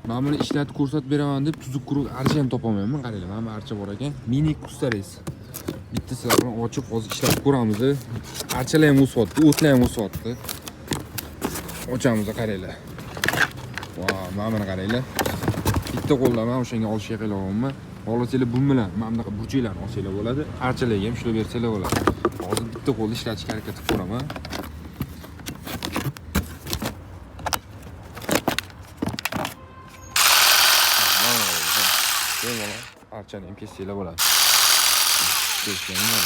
Men buni ishlatib ko'rsatib beraman deb tuzuk quruq archa ham topolmayman. Qaranglar, mana bu archa bor ekan. Mini Kustares. Bitta sizlar bilan ochib hozir ishlatib ko'ramiz. Archalar ham o'syapti, o'tlar ham o'syapti. Ochamiz, qaranglar. Vau, mana buni qaranglar. Bitta qo'lda men o'shanga olishga qilyapman. Xohlasanglar bu bilan mana bunaqa burchaklarni olsanglar bo'ladi. Archalarga ham shular bersanglar bo'ladi. Hozir bitta qo'lda ishlatishga harakat qilib ko'raman. Archani ham kessanglar bo'ladi. Kesganman.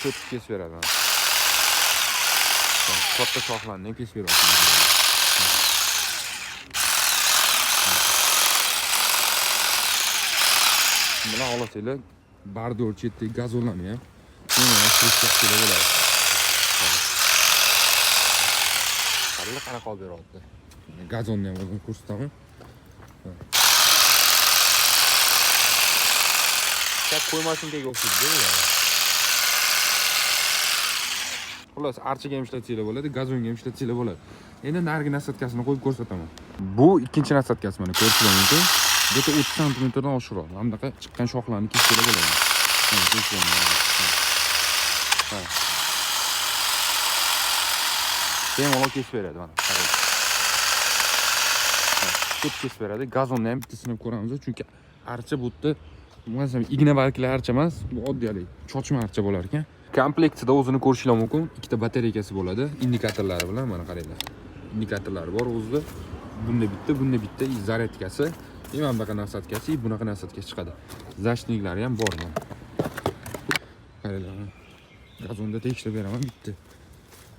Ko'p kesib beradi. Katta shoxlarni ham kesib beradi. Mana olasizlar, bardor chetdagi gazonlarni ham yana qilishga bo'ladi. Qanaqa olib beryapti. Gazonni ham o'zim ko'rsataman. Qo'ymasinkiga o'xshaydi. Xullas, archaga ham ishlatsanglar bo'ladi, gazonga ham ishlatsanglar bo'ladi. Endi narigi nasatkasini qo'yib ko'rsataman. Bu ikkinchi nasatkasi, mana ko'rishingiz mumkin. Bu 30 santimetrdan oshiqroq. Mana bunaqa chiqqan shoxlarni kessanglar bo'ladi. Bemalol kesib beradi mana. Ko'p kesib beradi. Gazonni ham bittasini ko'ramiz, chunki archa bu yerda masalan igna bargli archa emas, bu oddiylik chochma archa bo'lar ekan. Komplektida o'zini ko'rishingiz mumkin. Ikkita batareykasi bo'ladi, indikatorlari bilan mana qaranglar. Indikatorlari bor o'zida. Bunda bitta zaryadkasi, mana bunaqa nasatkasi, bunaqa nasatkasi chiqadi. Zashniklari ham bor mana. Qaranglar. Gazonda tekshirib beraman bitta.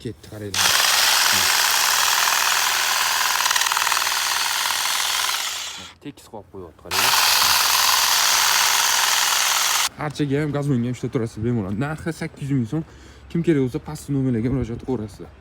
Ketdi, qaranglar. Tekis qilib qo'yapti, qaranglar. Archaga ham, gazonga ham ishlaturasiz bemalol. Narxi 800 ming so'm. Kim kerak bo'lsa, pastki nomerlarga murojaat qilaverasizlar.